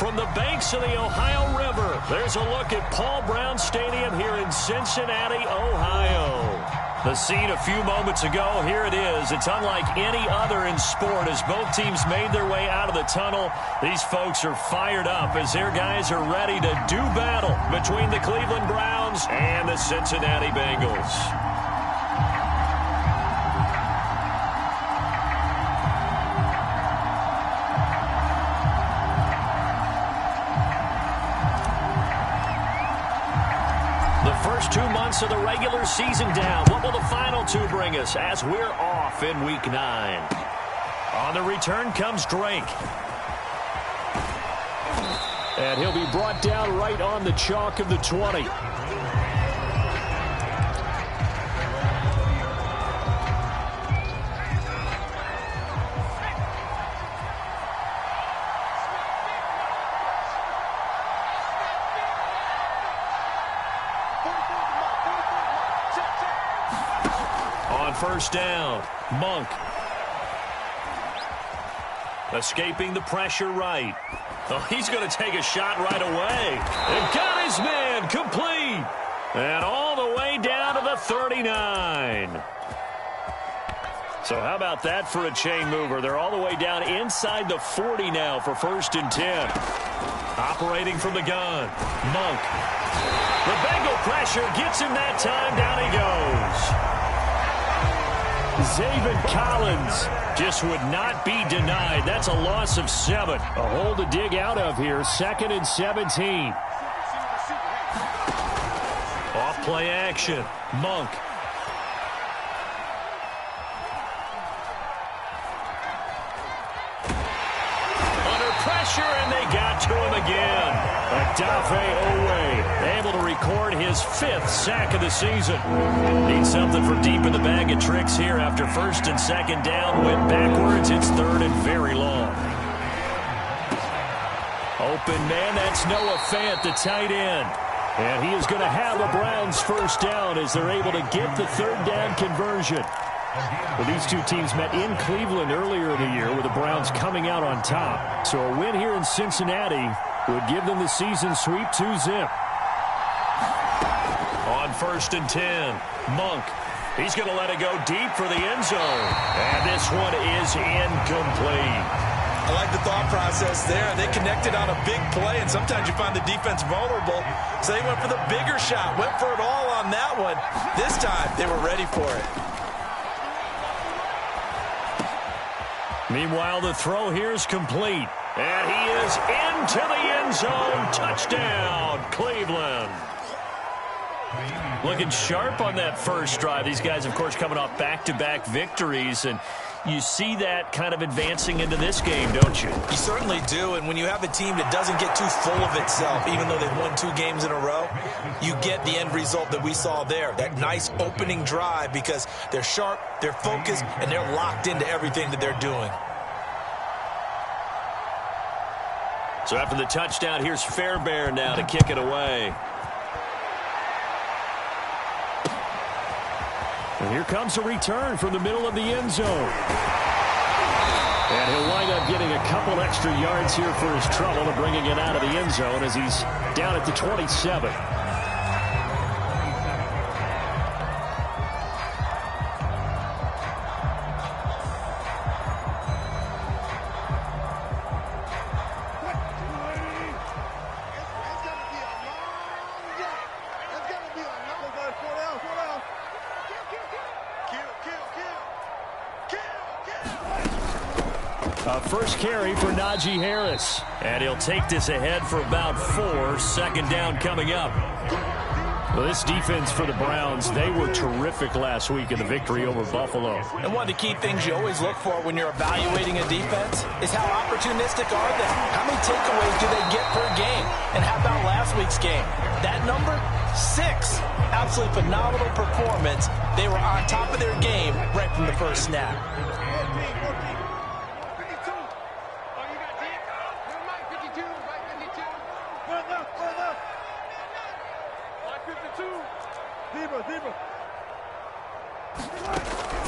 From the banks of the Ohio River, there's a look at Paul Brown Stadium here in Cincinnati, Ohio. The scene a few moments ago, here it is. It's unlike any other in sport as both teams made their way out of the tunnel. These folks are fired up as their guys are ready to do battle between the Cleveland Browns and the Cincinnati Bengals. First 2 months of the regular season down. What will the final two bring us as we're off in Week 9? On the return comes Drake. And he'll be brought down right on the chalk of the 20. First down, Monk. Escaping the pressure right. Oh, he's going to take a shot right away. And got his man complete. And all the way down to the 39. So how about that for a chain mover? They're all the way down inside the 40 now for 1st and 10. Operating from the gun, Monk. The Bengal pressure gets him that time. Down he goes. Zaven Collins just would not be denied. That's a loss of 7. A hole to dig out of here. 2nd and 17. Off play action. Monk. Under pressure, and they got to him again. Adafe Owe able to record his 5th sack of the season. Needs something from deep in the bag of tricks here after 1st and 2nd down. Went backwards. It's 3rd and very long. Open man, that's Noah Fant, the tight end. And he is going to have the Browns 1st down as they're able to get the 3rd down conversion. Well, these two teams met in Cleveland earlier in the year with the Browns coming out on top. So a win here in Cincinnati would give them the season sweep 2-zip. On 1st and 10, Monk. He's going to let it go deep for the end zone. And this one is incomplete. I like the thought process there. They connected on a big play, and sometimes you find the defense vulnerable. So they went for the bigger shot, went for it all on that one. This time, they were ready for it. Meanwhile, the throw here is complete. And he is into the end zone. Touchdown, Cleveland. Looking sharp on that first drive. These guys, of course, coming off back-to-back victories. And you see that kind of advancing into this game, don't you? You certainly do. And when you have a team that doesn't get too full of itself, even though they've won 2 games in a row, you get the end result that we saw there. That nice opening drive because they're sharp, they're focused, and they're locked into everything that they're doing. So after the touchdown, here's Fairbairn now to kick it away. And here comes a return from the middle of the end zone. And he'll wind up getting a couple extra yards here for his trouble to bringing it out of the end zone as he's down at the 27. First carry for Najee Harris. And he'll take this ahead for about 4. 2nd down coming up. Well, this defense for the Browns, they were terrific last week in the victory over Buffalo. And one of the key things you always look for when you're evaluating a defense is how opportunistic are they? How many takeaways do they get per game? And how about last week's game? That number? 6. Absolutely phenomenal performance. They were on top of their game right from the first snap.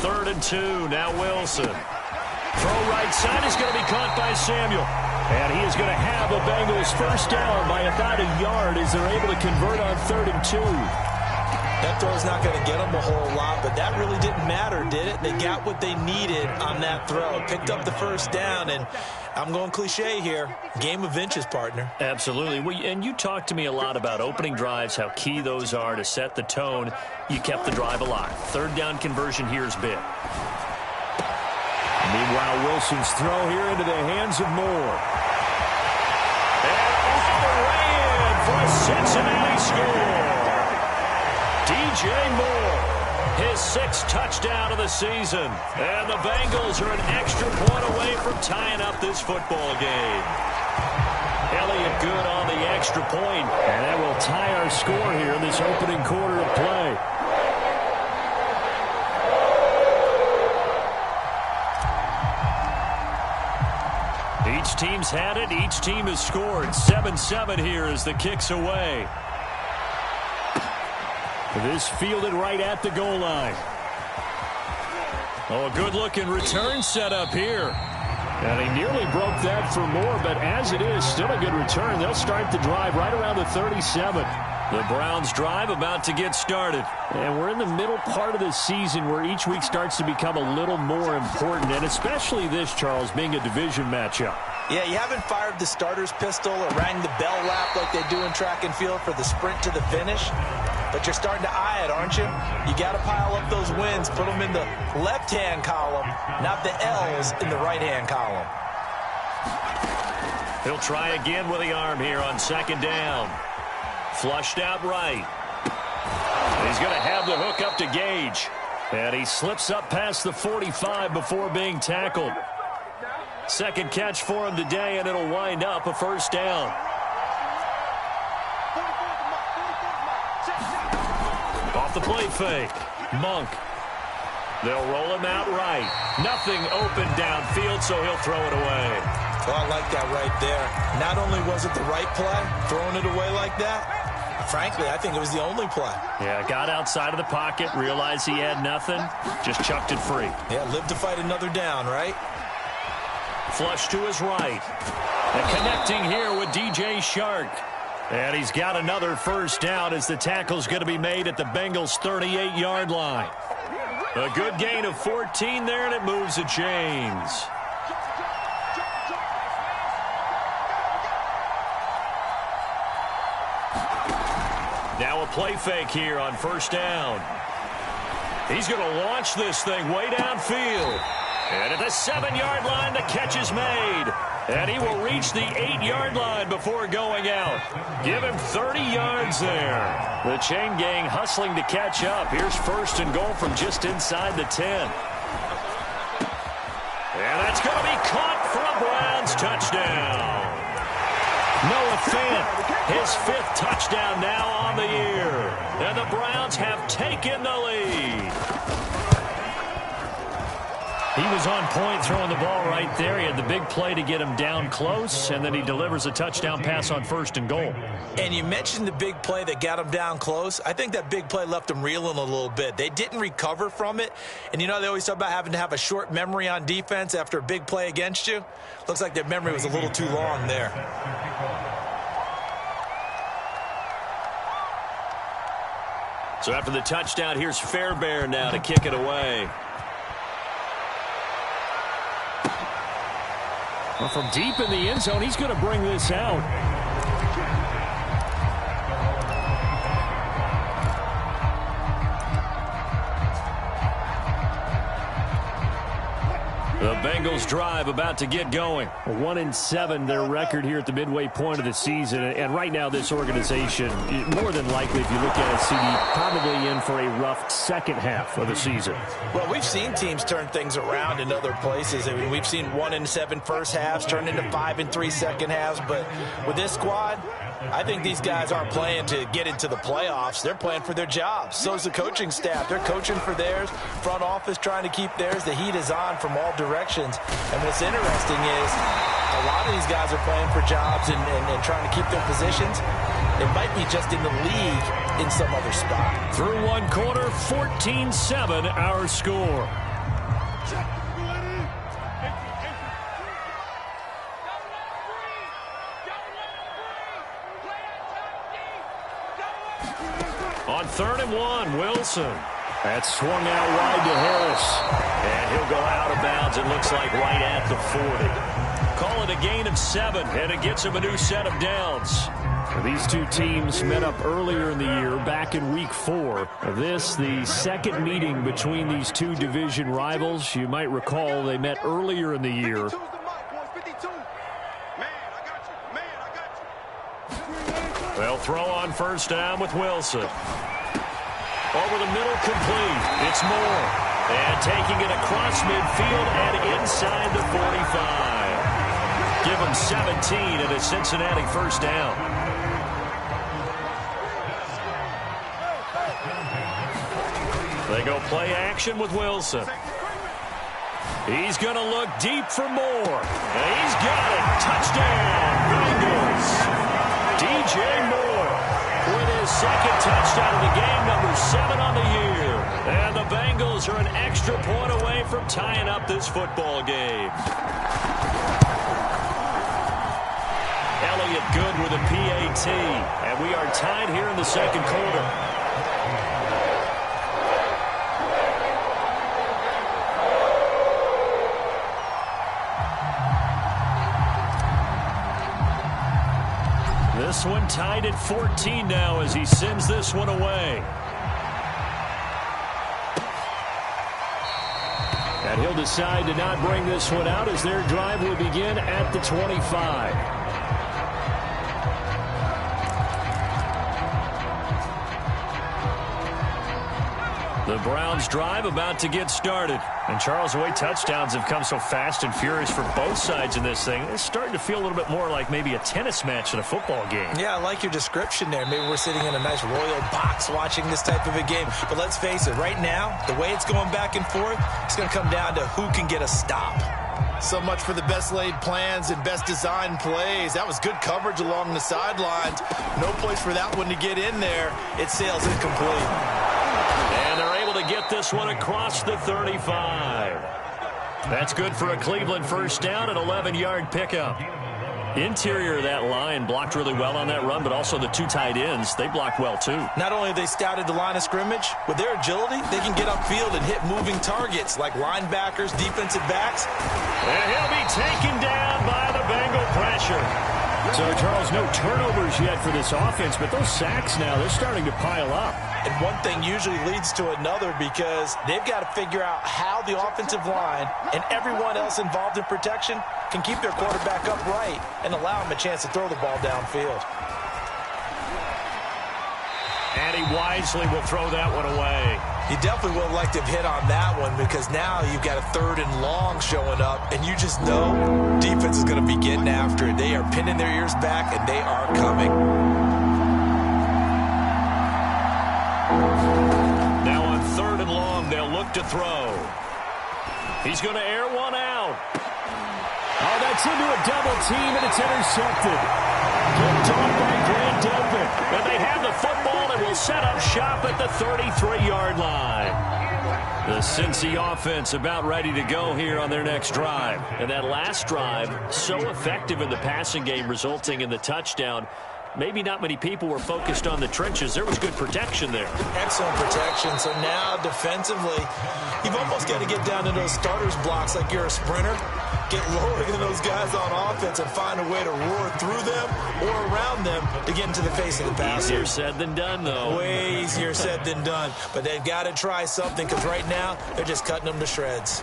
Third and 2. Now Wilson. Throw right side is going to be caught by Samuel. And he is going to have a Bengals first down by about a yard as they're able to convert on 3rd and 2. That throw's not going to get them a whole lot, but that really didn't matter, did it? They got what they needed on that throw. Picked up the first down, and I'm going cliche here. Game of inches, partner. Absolutely. And you talked to me a lot about opening drives, how key those are to set the tone. You kept the drive alive. 3rd down conversion here is big. Meanwhile, Wilson's throw here into the hands of Moore. And all the way in for a Cincinnati score. DJ Moore, his 6th touchdown of the season. And the Bengals are an extra point away from tying up this football game. Elliott good on the extra point. And that will tie our score here in this opening quarter of play. Each team's had it. Each team has scored. 7-7 here as the kick's away. This fielded right at the goal line. Oh, a good-looking return set up here. And he nearly broke that for Moore, but as it is, still a good return. They'll start the drive right around the 37. The Browns' drive about to get started. And we're in the middle part of the season where each week starts to become a little more important, and especially this, Charles, being a division matchup. Yeah, you haven't fired the starter's pistol or rang the bell lap like they do in track and field for the sprint to the finish. But you're starting to eye it, aren't you? You got to pile up those wins, put them in the left-hand column, not the L's in the right-hand column. He'll try again with the arm here on 2nd down. Flushed out right. He's going to have the hook up to Gage. And he slips up past the 45 before being tackled. 2nd catch for him today, and it'll wind up a first down. Off the play fake. Monk. They'll roll him out right. Nothing open downfield, so he'll throw it away. Well, I like that right there. Not only was it the right play, throwing it away like that, frankly, I think it was the only play. Yeah, got outside of the pocket, realized he had nothing, just chucked it free. Yeah, live to fight another down, right? Flush to his right. And connecting here with DJ Shark. And he's got another first down as the tackle's going to be made at the Bengals' 38-yard line. A good gain of 14 there, and it moves the chains. Now a play fake here on first down. He's going to launch this thing way downfield. And at the 7-yard line, the catch is made. And he will reach the 8-yard line before going out. Give him 30 yards there. The chain gang hustling to catch up. Here's 1st and goal from just inside the 10. And that's going to be caught for a Browns touchdown. Noah Fant, his 5th touchdown now on the year. And the Browns have taken the lead. He was on point throwing the ball right there. He had the big play to get him down close, and then he delivers a touchdown pass on 1st and goal. And you mentioned the big play that got him down close. I think that big play left him reeling a little bit. They didn't recover from it. And, you know, they always talk about having to have a short memory on defense after a big play against you. Looks like their memory was a little too long there. So after the touchdown, here's Fairbairn now to kick it away. Well, from deep in the end zone, he's going to bring this out. The Bengals drive about to get going. 1-7 their record here at the midway point of the season. And right now this organization, more than likely if you look at it, CD, probably in for a rough second half of the season. Well, we've seen teams turn things around in other places. I mean, we've seen 1-7 first halves turn into 5-3 second halves. But with this squad, I think these guys aren't playing to get into the playoffs. They're playing for their jobs. So is the coaching staff. They're coaching for theirs. Front office trying to keep theirs. The heat is on from all directions. And what's interesting is a lot of these guys are playing for jobs and trying to keep their positions. It might be just in the league in some other spot. Through one quarter, 14-7 our score. On 3rd and 1, Wilson. That's swung out wide to Harris. And he'll go out of bounds, it looks like, right at the 40. Call it a gain of 7, and it gets him a new set of downs. These two teams met up earlier in the year, back in Week 4. This, the second meeting between these two division rivals. You might recall they met earlier in the year. They'll throw on 1st down with Wilson. Over the middle, complete. It's Moore. And taking it across midfield and inside the 45. Give them 17 and a Cincinnati 1st down. They go play action with Wilson. He's going to look deep for Moore. And he's got it. Touchdown, Bengals. DJ Moore with his 2nd touchdown of the game, number 7 on the year. And the Bengals are an extra point away from tying up this football game. Elliott good with a PAT. And we are tied here in the 2nd quarter. This one tied at 14 now as he sends this one away. And he'll decide to not bring this one out as their drive will begin at the 25. The Browns drive about to get started. And Charles, the way touchdowns have come so fast and furious for both sides in this thing, it's starting to feel a little bit more like maybe a tennis match in a football game. Yeah, I like your description there. Maybe we're sitting in a nice royal box watching this type of a game. But let's face it, right now, the way it's going back and forth, it's going to come down to who can get a stop. So much for the best laid plans and best designed plays. That was good coverage along the sidelines. No place for that one to get in there. It sails incomplete. And they're able to get this one across the 35. That's good for a Cleveland 1st down, an 11-yard pickup. Interior of that line blocked really well on that run, but also the 2 tight ends, they blocked well too. Not only have they scouted the line of scrimmage, with their agility, they can get upfield and hit moving targets like linebackers, defensive backs. And he'll be taken down by the Bengal pressure. So, Charles, no turnovers yet for this offense, but those sacks now, they're starting to pile up. And one thing usually leads to another because they've got to figure out how the offensive line and everyone else involved in protection can keep their quarterback upright and allow him a chance to throw the ball downfield. And he wisely will throw that one away. You definitely would have liked to have hit on that one because now you've got a 3rd and long showing up, and you just know defense is going to be getting after it. They are pinning their ears back, and they are coming. Now on 3rd and long, they'll look to throw. He's going to air one out. Oh, that's into a double team, and it's intercepted. Picked off by Grant Delpit. And they have the football and will set up shop at the 33-yard line. The Cincy offense about ready to go here on their next drive. And that last drive, so effective in the passing game, resulting in the touchdown. Maybe not many people were focused on the trenches. There was good protection there. Excellent protection. So now defensively, you've almost got to get down to those starters blocks like you're a sprinter. Get lower than those guys on offense and find a way to roar through them or around them to get into the face of the passer. Easier said than done, though. Way easier said than done. But they've got to try something because right now they're just cutting them to shreds.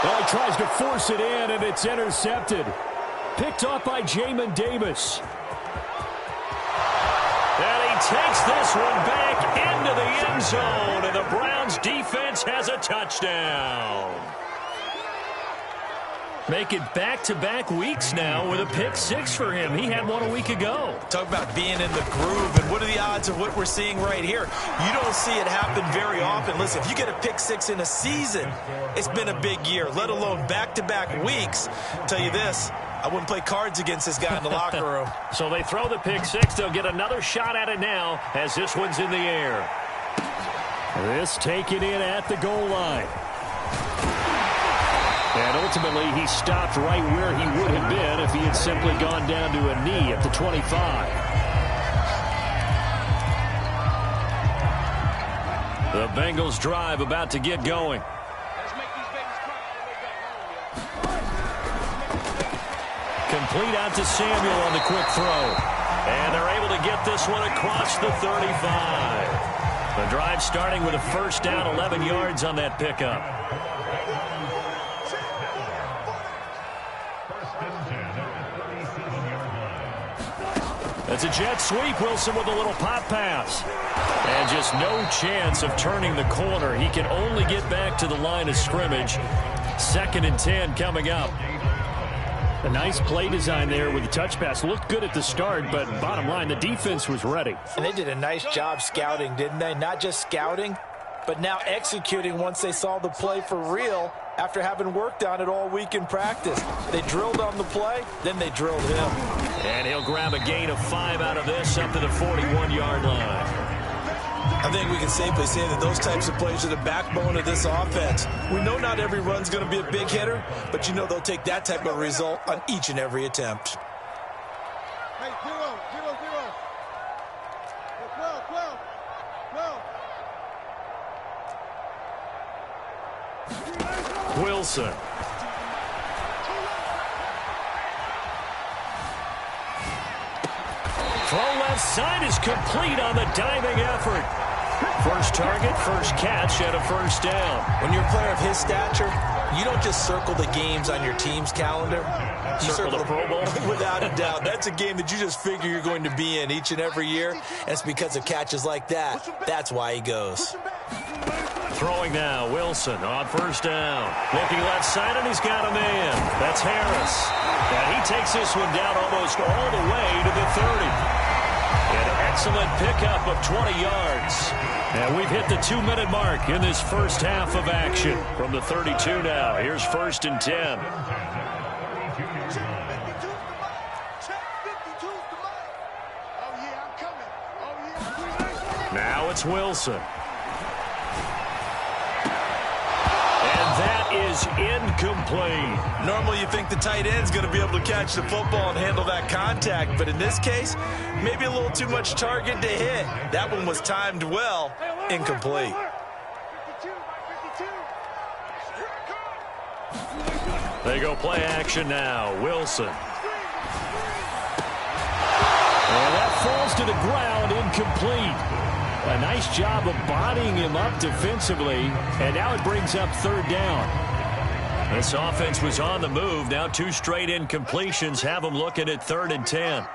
Well, he tries to force it in, and it's intercepted. Picked off by Jamin Davis. And he takes this one back into the end zone, and the Browns defense has a touchdown. Make it back-to-back weeks now with a pick 6 for him. He had one a week ago. Talk about being in the groove, and what are the odds of what we're seeing right here? You don't see it happen very often. Listen, if you get a pick 6 in a season, it's been a big year, let alone back-to-back weeks. I'll tell you this, I wouldn't play cards against this guy in the locker room. So they throw the pick 6. They'll get another shot at it now as this one's in the air. This taken in at the goal line. And ultimately, he stopped right where he would have been if he had simply gone down to a knee at the 25. The Bengals drive about to get going. Complete out to Samuel on the quick throw. And they're able to get this one across the 35. The drive starting with a first down, 11 yards on that pickup. That's a jet sweep. Wilson with a little pop pass. And just no chance of turning the corner. He can only get back to the line of scrimmage. 2nd and 10 coming up. A nice play design there with the touch pass. Looked good at the start, but bottom line, the defense was ready. And they did a nice job scouting, didn't they? Not just scouting, but now executing once they saw the play for real after having worked on it all week in practice. They drilled on the play, then they drilled him. And he'll grab a gain of 5 out of this up to the 41-yard line. I think we can safely say that those types of plays are the backbone of this offense. We know not every run's going to be a big hitter, but you know they'll take that type of result on each and every attempt. Hey, 0, 0, 0. 12, 12, 12. Wilson. Throw left side is complete on the diving effort. First target, first catch, and a first down. When you're a player of his stature, you don't just circle the games on your team's calendar. You Circle the Pro Bowl? Without a doubt. That's a game that you just figure you're going to be in each and every year. And it's because of catches like that. That's why he goes. Throwing now, Wilson on first down. Looking left side, and he's got a man. That's Harris. And he takes this one down almost all the way to the 30. An excellent pickup of 20 yards. And we've hit the 2-minute mark in this first half of action. From the 32 now, here's 1st and 10. Now it's Wilson. That is incomplete. Normally you think the tight end's going to be able to catch the football and handle that contact, but in this case, maybe a little too much target to hit. That one was timed well. Incomplete. They go play action now. Wilson. And that falls to the ground, incomplete. A nice job of bodying him up defensively, and now it brings up 3rd down. This offense was on the move. Now 2 straight incompletions have them looking at 3rd and 10.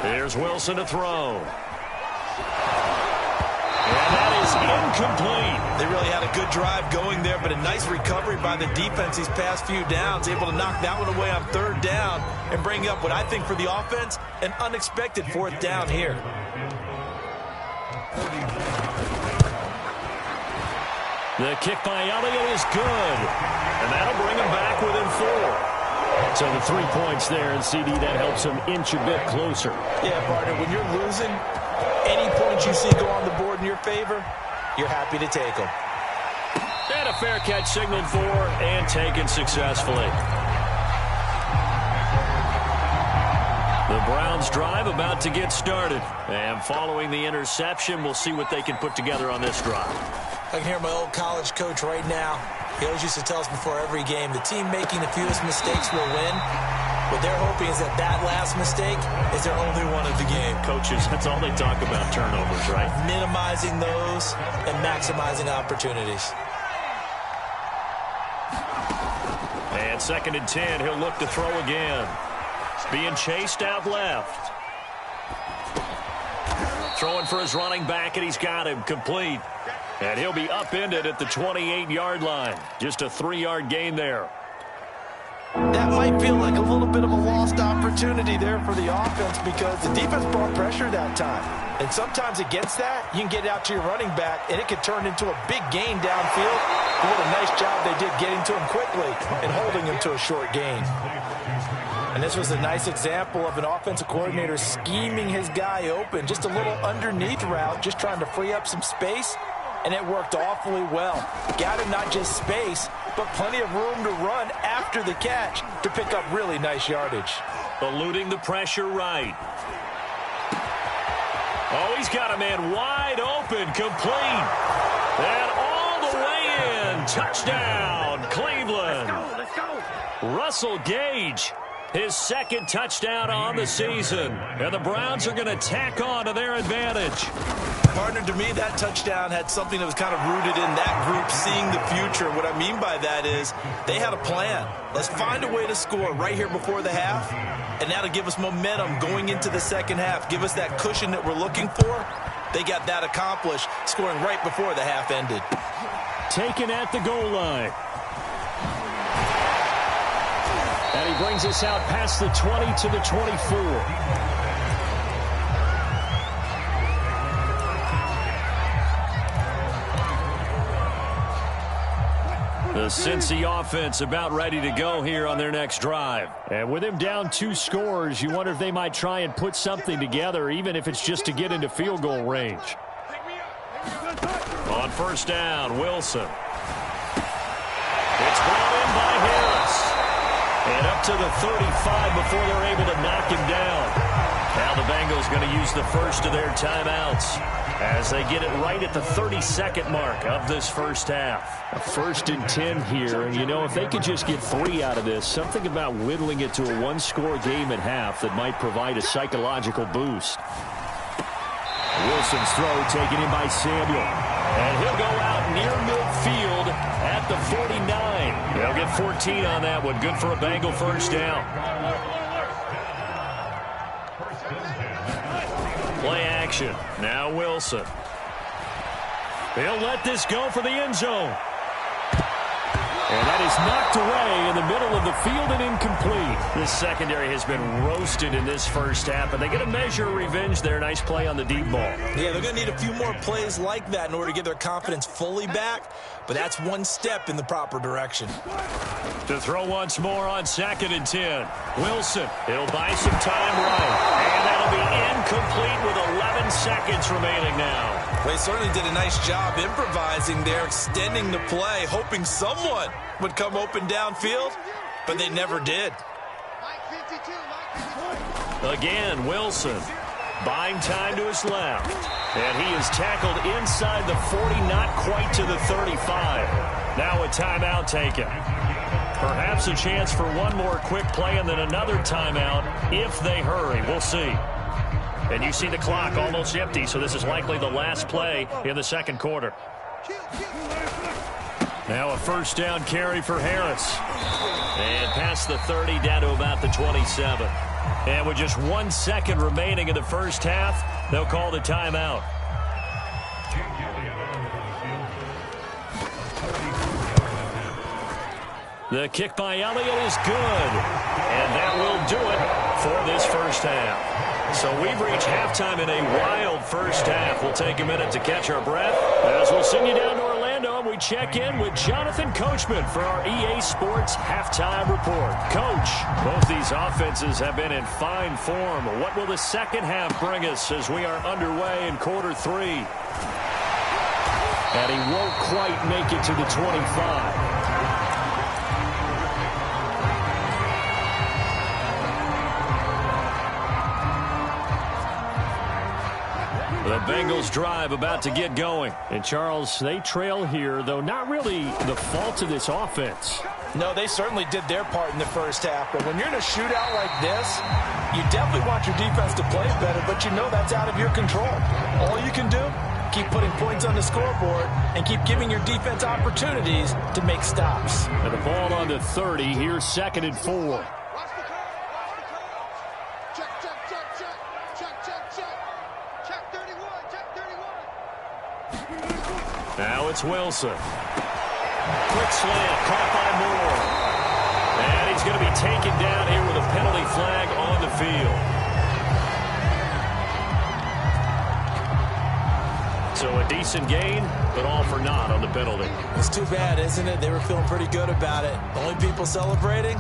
Here's Wilson to throw. And that is incomplete. They really had a good drive going there, but a nice recovery by the defense these past few downs, able to knock that one away on 3rd down and bring up what I think for the offense, an unexpected 4th down here. The kick by Elliott is good, and that'll bring him back within 4. So the 3 points there, and CD, that helps him inch a bit closer. Yeah, partner, when you're losing, any points you see go on the board in your favor, you're happy to take them. And a fair catch signaled for and taken successfully. The Browns drive about to get started. And following the interception, we'll see what they can put together on this drive. I can hear my old college coach right now. He always used to tell us before every game, the team making the fewest mistakes will win. What they're hoping is that that last mistake is their only one of the game. Coaches, that's all they talk about, turnovers, right? Minimizing those and maximizing opportunities. And 2nd and 10, he'll look to throw again. Being chased out left. Throwing for his running back, and he's got him complete. And he'll be upended at the 28-yard line. Just a 3-yard gain there. That might feel like a little bit of a lost opportunity there for the offense because the defense brought pressure that time. And sometimes against that, you can get out to your running back, and it could turn into a big gain downfield. But what a nice job they did getting to him quickly and holding him to a short gain. And this was a nice example of an offensive coordinator scheming his guy open. Just a little underneath route, just trying to free up some space. And it worked awfully well. Got him not just space, but plenty of room to run after the catch to pick up really nice yardage. Eluding the pressure right. Oh, he's got a man wide open, complete. And all the way in. Touchdown, Cleveland. Let's go. Russell Gage, his second touchdown on the season. And the Browns are going to tack on to their advantage. Partner, to me, that touchdown had something that was kind of rooted in that group seeing the future. What I mean by that is they had a plan. Let's find a way to score right here before the half, and that'll give us momentum going into the second half, give us that cushion that we're looking for. They got that accomplished, scoring right before the half ended. Taken at the goal line. And he brings us out past the 20 to the 24. The Cincy offense about ready to go here on their next drive. And with him down 2 scores, you wonder if they might try and put something together, even if it's just to get into field goal range. On first down, Wilson. It's brought in by Harris. And up to the 35 before they're able to knock him down. Now the Bengals going to use the first of their timeouts as they get it right at the 32nd mark of this first half. A 1st and 10 here, and you know, if they could just get 3 out of this, something about whittling it to a 1-score game at half that might provide a psychological boost. Wilson's throw taken in by Samuel. And he'll go out near midfield at the 49. They'll get 14 on that one. Good for a Bengal first down. Play action. Now Wilson. He'll let this go for the end zone. And that is knocked away in the middle of the field and incomplete. This secondary has been roasted in this first half, and they get a measure of revenge there. Nice play on the deep ball. Yeah, they're going to need a few more plays like that in order to get their confidence fully back, but that's one step in the proper direction. To throw once more on 2nd and 10. Wilson, he'll buy some time right, and that'll be incomplete with 11 seconds remaining now. Well, he certainly did a nice job improvising there, extending the play, hoping someone would come open downfield, but they never did. Again, Wilson buying time to his left, and he is tackled inside the 40, not quite to the 35. Now a timeout taken. Perhaps a chance for one more quick play and then another timeout if they hurry. We'll see. And you see the clock almost empty, so this is likely the last play in the second quarter. Now a first down carry for Harris. And past the 30 down to about the 27. And with just 1 second remaining in the first half, they'll call the timeout. The kick by Elliott is good. And that will do it for this first half. So we've reached halftime in a wild first half. We'll take a minute to catch our breath as we'll send you down to Orlando and we check in with Jonathan Coachman for our EA Sports Halftime Report. Coach, both these offenses have been in fine form. What will the second half bring us as we are underway in quarter 3? And he won't quite make it to the 25. The Bengals drive about to get going. And, Charles, they trail here, though not really the fault of this offense. No, they certainly did their part in the first half. But when you're in a shootout like this, you definitely want your defense to play better, but you know that's out of your control. All you can do, keep putting points on the scoreboard and keep giving your defense opportunities to make stops. And the ball on the 30. Here's 2nd and 4. Now it's Wilson. Quick slant, caught by Moore. And he's going to be taken down here with a penalty flag on the field. So a decent gain, but all for naught on the penalty. It's too bad, isn't it? They were feeling pretty good about it. The only people celebrating,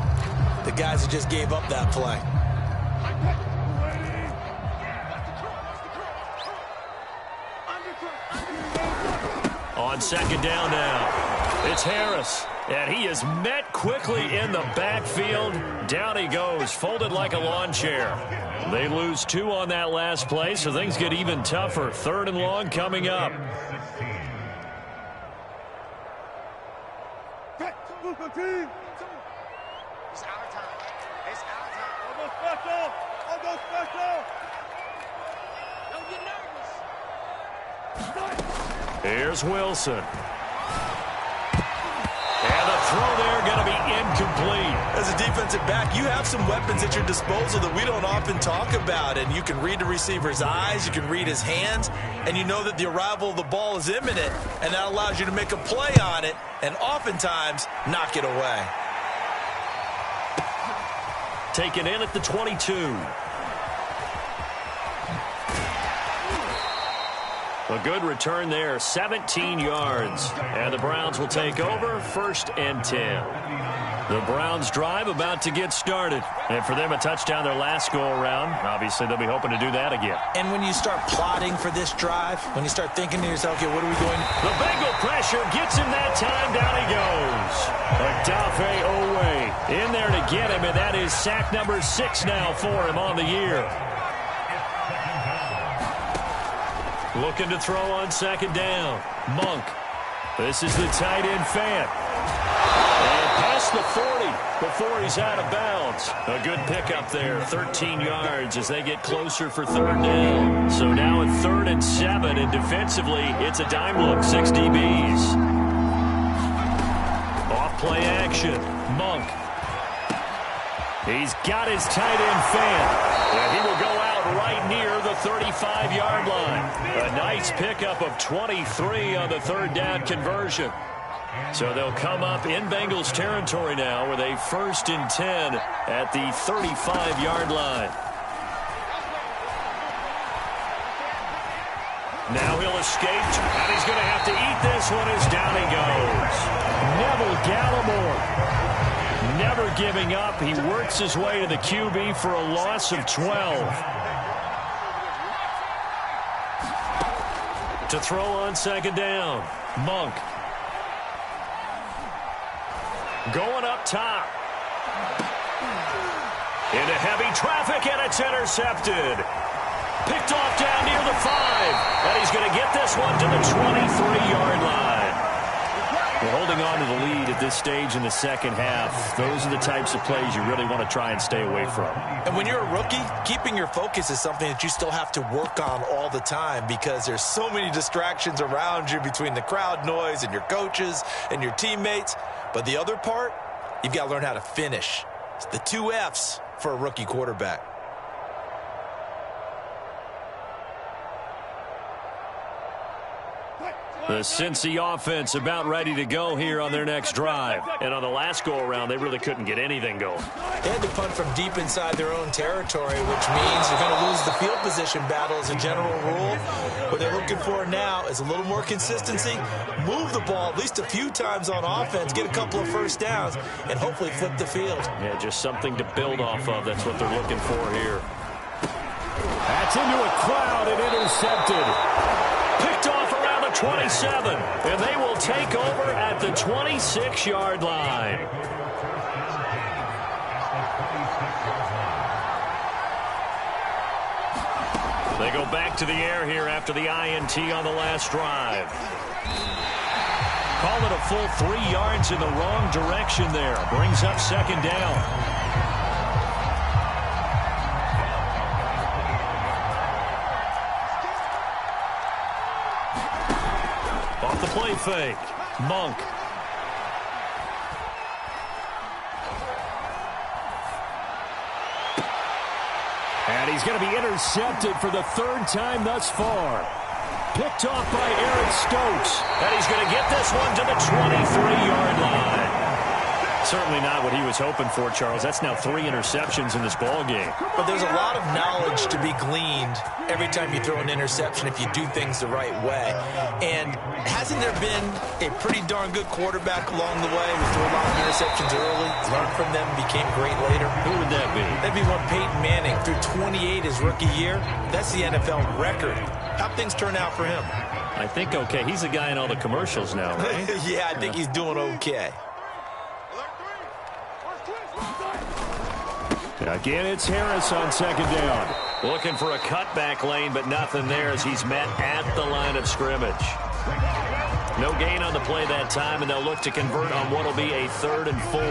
the guys who just gave up that play. On 2nd down now, it's Harris. And he is met quickly in the backfield. Down he goes, folded like a lawn chair. They lose 2 on that last play, so things get even tougher. 3rd and long coming up. It's out of time. It's out of time. I'll go special. I'll go special. Don't get nervous. Here's Wilson. And the throw there going to be incomplete. As a defensive back, you have some weapons at your disposal that we don't often talk about. And you can read the receiver's eyes, you can read his hands, and you know that the arrival of the ball is imminent, and that allows you to make a play on it and oftentimes knock it away. Taken in at the 22. A good return there, 17 yards. And the Browns will take over, 1st and 10. The Browns drive about to get started. And for them, a touchdown their last go-around. Obviously, they'll be hoping to do that again. And when you start plotting for this drive, when you start thinking to yourself, okay, what are we going? The Bengal pressure gets him that time. Down he goes. Odafe Owe in there to get him, and that is sack number 6 now for him on the year. Looking to throw on 2nd down. Monk. This is the tight end fan. And past the 40 before he's out of bounds. A good pickup there. 13 yards as they get closer for 3rd down. So now at 3rd and 7, and defensively, it's a dime look. 6 DBs. Off play action. Monk. He's got his tight end fan. And he will go out right near the 35-yard line. A nice pickup of 23 on the 3rd down conversion. So they'll come up in Bengals territory now with a 1st and 10 at the 35-yard line. Now he'll escape, and he's going to have to eat this one as down he goes. Neville Gallimore. Never giving up. He works his way to the QB for a loss of 12. To throw on 2nd down. Monk. Going up top. Into heavy traffic, and it's intercepted. Picked off down near the 5. And he's going to get this one to the 23-yard line. We're holding on to the lead at this stage in the 2nd half. Those are the types of plays you really want to try and stay away from. And when you're a rookie, keeping your focus is something that you still have to work on all the time because there's so many distractions around you between the crowd noise and your coaches and your teammates. But the other part, you've got to learn how to finish. It's the 2 F's for a rookie quarterback. The Cincy offense about ready to go here on their next drive. And on the last go-around, they really couldn't get anything going. They had to punt from deep inside their own territory, which means they're going to lose the field position battle as a general rule. What they're looking for now is a little more consistency, move the ball at least a few times on offense, get a couple of 1st downs, and hopefully flip the field. Yeah, just something to build off of. That's what they're looking for here. That's into a crowd and intercepted. Picked off around the 27, and they will take over at the 26-yard line. They go back to the air here after the INT on the last drive. Call it a full 3 yards in the wrong direction there. Brings up 2nd down. Off the play fake. Monk. And he's going to be intercepted for the 3rd time thus far. Picked off by Eric Stokes. And he's going to get this one to the 23-yard line. Certainly not what he was hoping for, Charles. That's now 3 interceptions in this ball game. But there's a lot of knowledge to be gleaned every time you throw an interception if you do things the right way. And hasn't there been a pretty darn good quarterback along the way who threw a lot of interceptions early, learned from them, became great later? Who would that be? That'd be one Peyton Manning. Threw 28 his rookie year. That's the NFL record. How'd things turn out for him? I think okay. He's the guy in all the commercials now, right? Yeah, I think he's doing okay. Again, it's Harris on second down. Looking for a cutback lane, but nothing there as he's met at the line of scrimmage. No gain on the play that time, and they'll look to convert on what will be a 3rd and 4.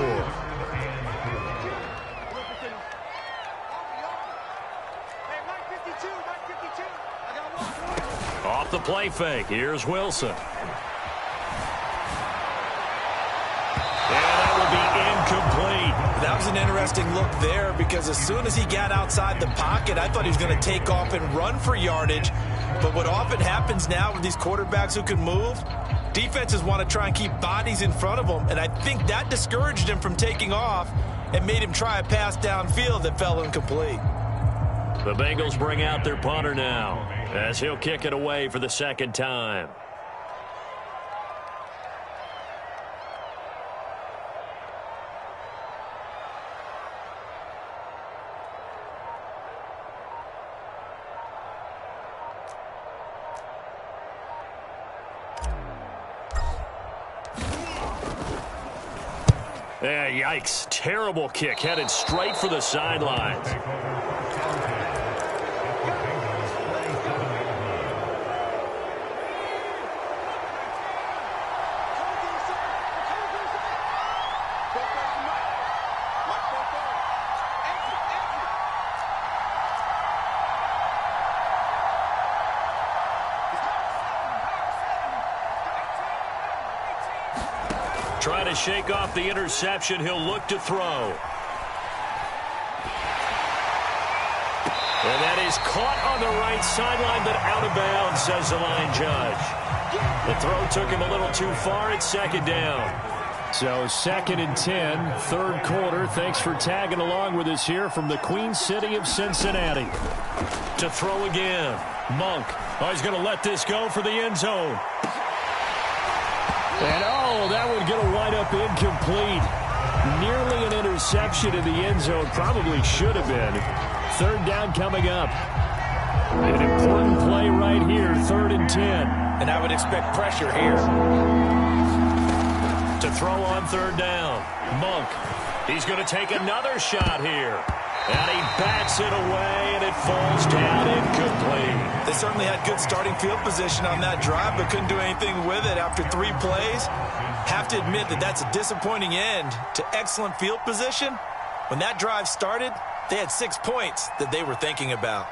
Off the play fake, here's Wilson. And that will be incomplete. That was an interesting look there because as soon as he got outside the pocket, I thought he was going to take off and run for yardage. But what often happens now with these quarterbacks who can move, defenses want to try and keep bodies in front of them. And I think that discouraged him from taking off and made him try a pass downfield that fell incomplete. The Bengals bring out their punter now as he'll kick it away for the 2nd time. Yeah, yikes. Terrible kick headed straight for the sidelines. Trying to shake off the interception. He'll look to throw. And that is caught on the right sideline, but out of bounds, says the line judge. The throw took him a little too far. It's 2nd down. So 2nd and 10, 3rd quarter. Thanks for tagging along with us here from the Queen City of Cincinnati. To throw again. Monk. Oh, he's going to let this go for the end zone. And, that would get a wind up incomplete. Nearly an interception in the end zone. Probably should have been. 3rd down coming up. An important play right here, 3rd and 10. And I would expect pressure here. To throw on 3rd down. Monk. He's going to take another shot here. And he bats it away, and it falls down incomplete. They certainly had good starting field position on that drive, but couldn't do anything with it after 3 plays. Have to admit that that's a disappointing end to excellent field position. When that drive started, they had 6 points that they were thinking about.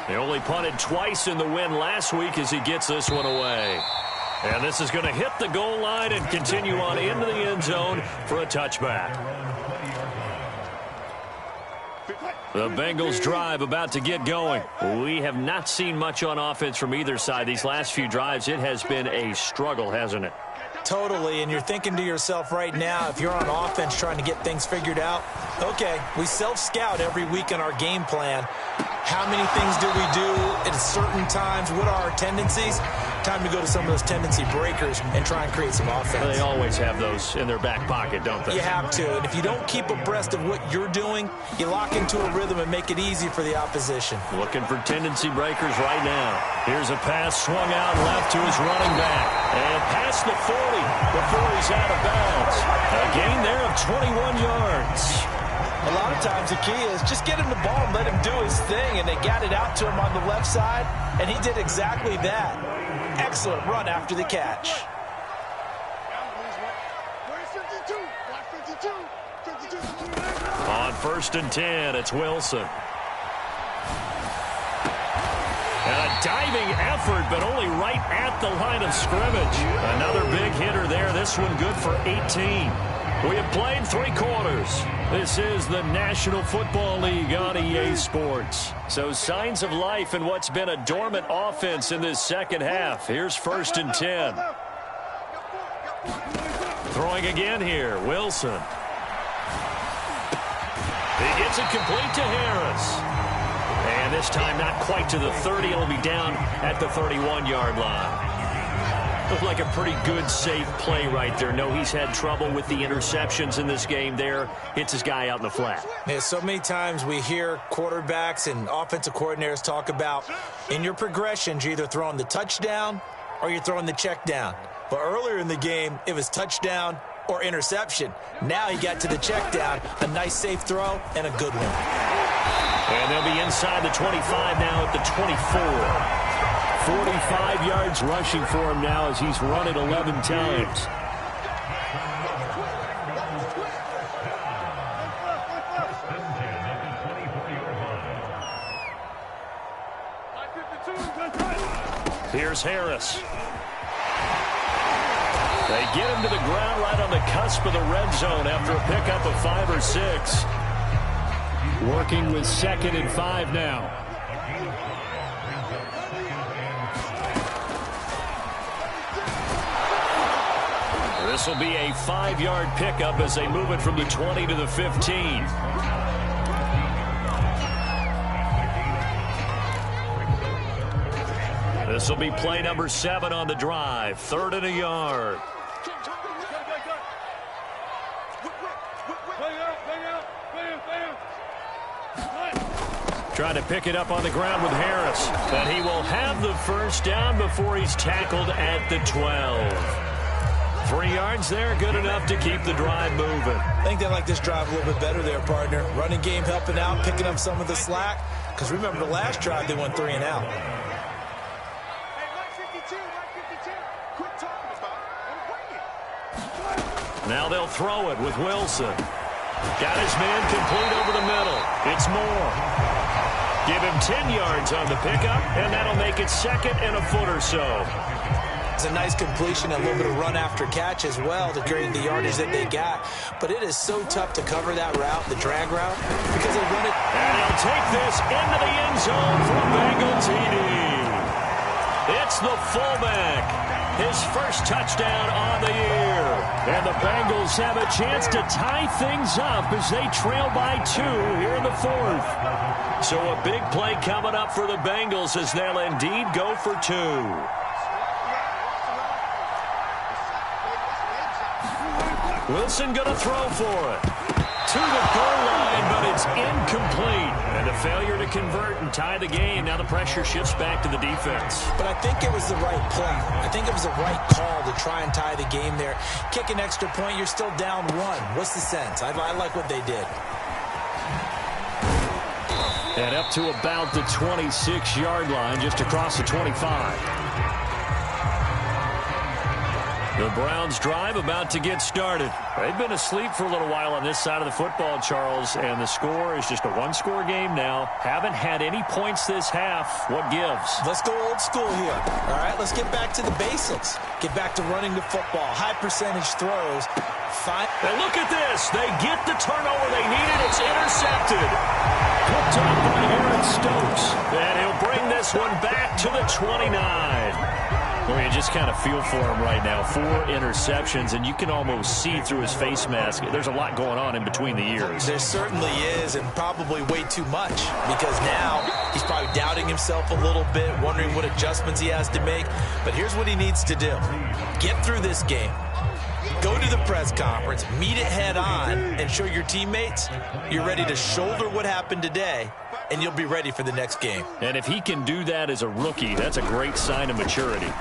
They only punted twice in the win last week as he gets this one away. And this is going to hit the goal line and continue on into the end zone for a touchback. The Bengals drive about to get going. We have not seen much on offense from either side. These last few drives, it has been a struggle, hasn't it? Totally, and you're thinking to yourself right now, if you're on offense trying to get things figured out, okay, we self-scout every week in our game plan. How many things do we do at certain times? What are our tendencies? Time to go to some of those tendency breakers and try and create some offense. They always have those in their back pocket, don't they? You have to, and if you don't keep abreast of what you're doing, you lock into a rhythm and make it easy for the opposition. Looking for tendency breakers right now. Here's a pass swung out left to his running back. And past the 40 before he's out of bounds. A gain there of 21 yards. A lot of times the key is just get him the ball and let him do his thing, and they got it out to him on the left side, and he did exactly that. Excellent run after the catch. On 1st and 10, it's Wilson. And a diving effort, but only right at the line of scrimmage. Another big hitter there. This one good for 18. We have played 3 quarters. This is the National Football League on EA Sports. So signs of life in what's been a dormant offense in this second half. Here's 1st and 10. Throwing again here, Wilson. He gets it complete to Harris. And this time not quite to the 30. It'll be down at the 31-yard line. Looked like a pretty good, safe play right there. No, he's had trouble with the interceptions in this game there. Hits his guy out in the flat. Yeah, so many times we hear quarterbacks and offensive coordinators talk about in your progressions, you're either throwing the touchdown or you're throwing the check down. But earlier in the game, it was touchdown or interception. Now he got to the check down, a nice safe throw, and a good one. And they'll be inside the 25 now at the 24. 45 yards rushing for him now as he's run it 11 times. Here's Harris. They get him to the ground right on the cusp of the red zone after a pickup of 5 or 6. Working with 2nd and 5 now. This will be a 5-yard pickup as they move it from the 20 to the 15. This will be play number 7 on the drive. 3rd and a yard. Trying to pick it up on the ground with Harris. But he will have the first down before he's tackled at the 12. 3 yards there, good enough to keep the drive moving. I think they like this drive a little bit better there, partner. Running game helping out, picking up some of the slack. Because remember, the last drive they went 3 and out. Now they'll throw it with Wilson. Got his man complete over the middle. It's Moore. Give him 10 yards on the pickup, and that'll make it 2nd and a foot or so. It's a nice completion, a little bit of run after catch as well to create the yardage that they got. But it is so tough to cover that route, the drag route, because they run it. And he'll take this into the end zone for a Bengal TD. It's the fullback. His first touchdown on the year. And the Bengals have a chance to tie things up as they trail by 2 here in the 4th. So a big play coming up for the Bengals as they'll indeed go for 2. Wilson going to throw for it. To the goal line, but it's incomplete. And a failure to convert and tie the game. Now the pressure shifts back to the defense. But I think it was the right play. I think it was the right call to try and tie the game there. Kick an extra point, you're still down 1. What's the sense? I like what they did. And up to about the 26-yard line, just across the 25. The Browns drive about to get started. They've been asleep for a little while on this side of the football, Charles, and the score is just a one-score game now. Haven't had any points this half. What gives? Let's go old school here. All right, let's get back to the basics. Get back to running the football. High percentage throws. And look at this. They get the turnover they needed. It's intercepted. Picked up by Aaron Stokes. And he'll bring this one back to the 29. Well, you just kind of feel for him right now. 4 interceptions, and you can almost see through his face mask. There's a lot going on in between the ears. There certainly is, and probably way too much, because now he's probably doubting himself a little bit, wondering what adjustments he has to make. But here's what he needs to do. Get through this game. Go to the press conference, meet it head on, and show your teammates you're ready to shoulder what happened today, and you'll be ready for the next game. And if he can do that as a rookie, that's a great sign of maturity.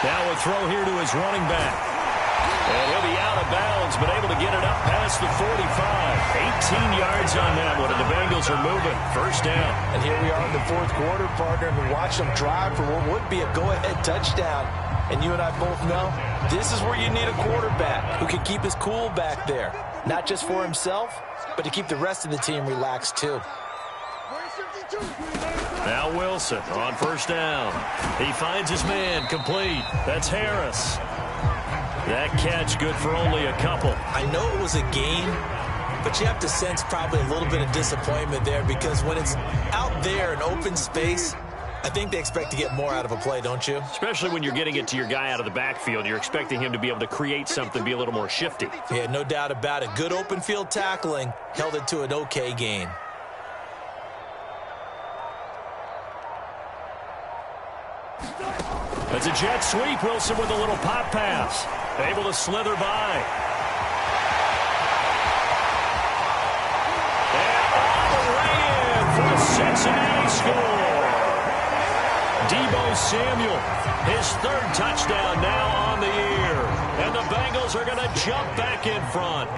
Now a throw here to his running back. And he'll be out of bounds, but able to get it up past the 45. 18 yards on that one, and the Bengals are moving. First down. And here we are in the 4th quarter, partner, and we watch them drive for what would be a go-ahead touchdown. And you and I both know this is where you need a quarterback who can keep his cool back there. Not just for himself, but to keep the rest of the team relaxed too. Now Wilson on first down. He finds his man complete. That's Harris. That catch good for only a couple. I know it was a gain, but you have to sense probably a little bit of disappointment there because when it's out there in open space, I think they expect to get more out of a play, don't you? Especially when you're getting it to your guy out of the backfield. You're expecting him to be able to create something, be a little more shifty. Yeah, no doubt about it. Good open field tackling held it to an okay gain. It's a jet sweep. Wilson with a little pop pass. Able to slither by. And all the way in for the Cincinnati score. Deebo Samuel, his third touchdown now on the year. And the Bengals are going to jump back in front.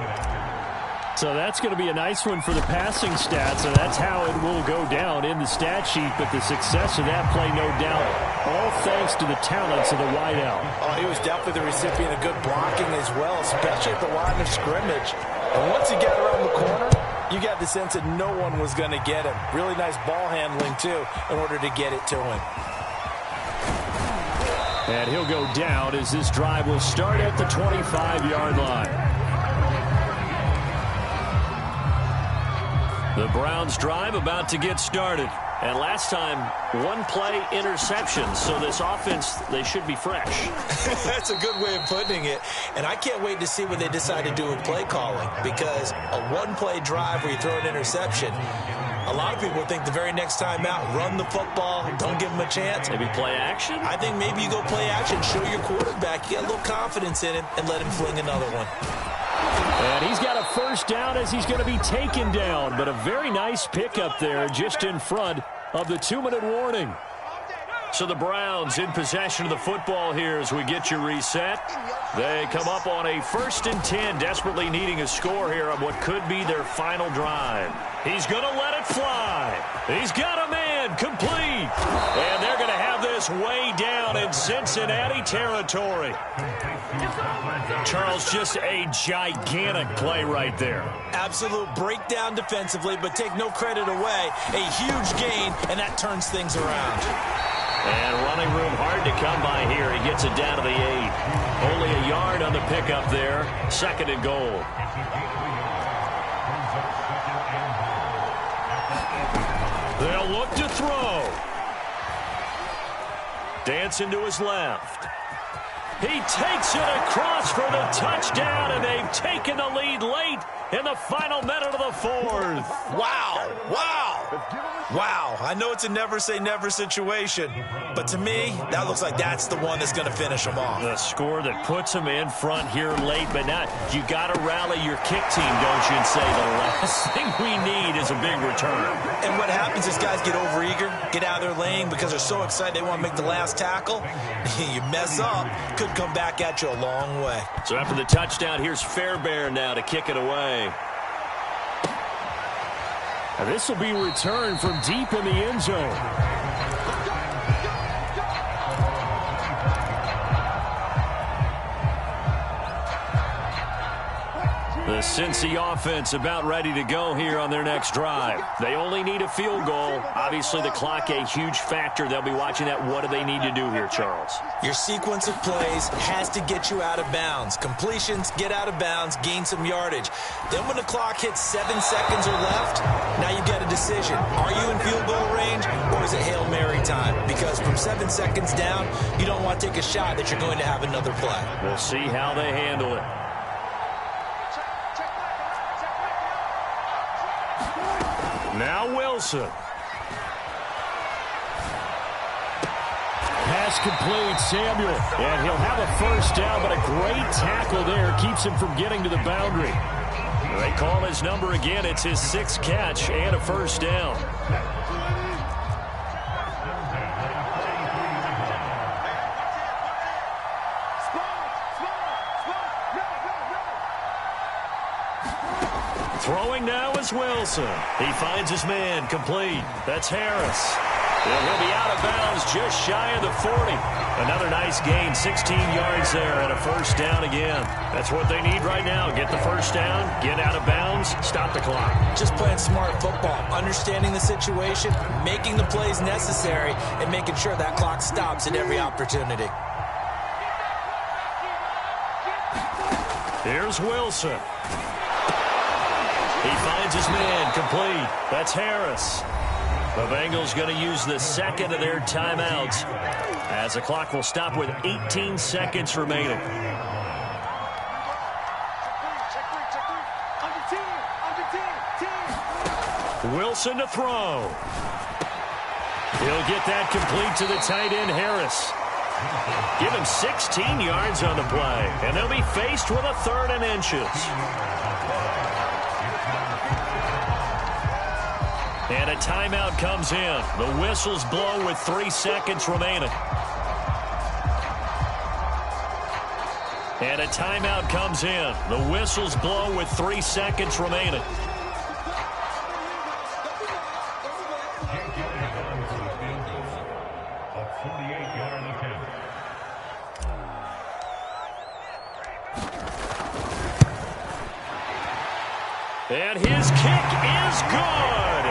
So that's going to be a nice one for the passing stats, and that's how it will go down in the stat sheet. But the success of that play, no doubt, all thanks to the talents of the wideout. Oh, he was definitely the recipient of good blocking as well, especially at the line of scrimmage. And once he got around the corner, you got the sense that no one was going to get him. Really nice ball handling, too, in order to get it to him. And he'll go down as this drive will start at the 25-yard line. The Browns drive about to get started. And last time, one play interception. So this offense, they should be fresh. That's a good way of putting it. And I can't wait to see what they decide to do with play calling. Because a one-play drive where you throw an interception, a lot of people think the very next time out, run the football, don't give them a chance. Maybe play action? I think maybe you go play action, show your quarterback, get a little confidence in him, and let him fling another one. And he's got a first down as he's going to be taken down. But a very nice pickup there just in front of the 2-minute warning. So the Browns in possession of the football here as we get you reset. They come up on a 1st and 10, desperately needing a score here on what could be their final drive. He's going to let it fly. He's got a man complete. And they're going to have this way down in Cincinnati territory. Charles, just a gigantic play right there. Absolute breakdown defensively, but take no credit away. A huge gain, and that turns things around. And running room hard to come by here. He gets it down to the 8. Only a yard on the pickup there. 2nd and goal. They'll look to throw. Dancing to his left. He takes it across for the touchdown, and they've taken the lead late in the final minute of the 4th. Wow. Wow. Wow. I know it's a never-say-never situation, but to me, that looks like that's the one that's going to finish them off. The score that puts them in front here late, but now you got to rally your kick team, don't you, and say the last thing we need is a big return. And what happens is guys get overeager, get out of their lane because they're so excited they want to make the last tackle. You mess up, could come back at you a long way. So after the touchdown, here's Fairbairn now to kick it away. And this will be returned from deep in the end zone. The Cincy offense about ready to go here on their next drive. They only need a field goal. Obviously, the clock a huge factor. They'll be watching that. What do they need to do here, Charles? Your sequence of plays has to get you out of bounds. Completions, get out of bounds, gain some yardage. Then when the clock hits 7 seconds or left, now you've got a decision. Are you in field goal range, or is it Hail Mary time? Because from 7 seconds down, you don't want to take a shot that you're going to have another play. We'll see how they handle it. Now Wilson. Pass complete, Samuel. And he'll have a first down, but a great tackle there keeps him from getting to the boundary. They call his number again. It's his 6th catch and a first down. Throwing now is Wilson. He finds his man complete. That's Harris. And he'll be out of bounds just shy of the 40. Another nice gain, 16 yards there and a first down again. That's what they need right now. Get the first down, get out of bounds, stop the clock. Just playing smart football, understanding the situation, making the plays necessary, and making sure that clock stops at every opportunity. Here's Wilson. He finds his man complete. That's Harris. The Bengals going to use the 2nd of their timeouts as the clock will stop with 18 seconds remaining. Wilson to throw. He'll get that complete to the tight end, Harris. Give him 16 yards on the play, and they'll be faced with a 3rd and inches. And a timeout comes in. The whistles blow with 3 seconds remaining. And a timeout comes in. The whistles blow with 3 seconds remaining. And his kick is good.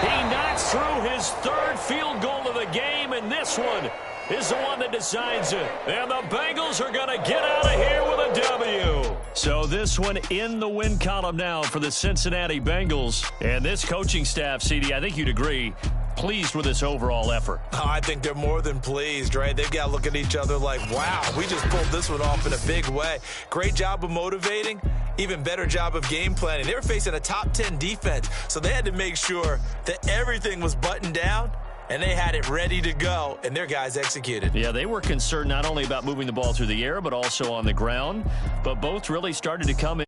He knocks through his 3rd field goal of the game, and this one is the one that decides it. And the Bengals are going to get out of here with a W. So this one in the win column now for the Cincinnati Bengals. And this coaching staff, CD, I think you'd agree, pleased with this overall effort. Oh, I think they're more than pleased, right? They've got to look at each other like, wow, we just pulled this one off in a big way. Great job of motivating. Even better job of game planning. They were facing a top 10 defense, so they had to make sure that everything was buttoned down, and they had it ready to go, and their guys executed. Yeah, they were concerned not only about moving the ball through the air, but also on the ground. But both really started to come in.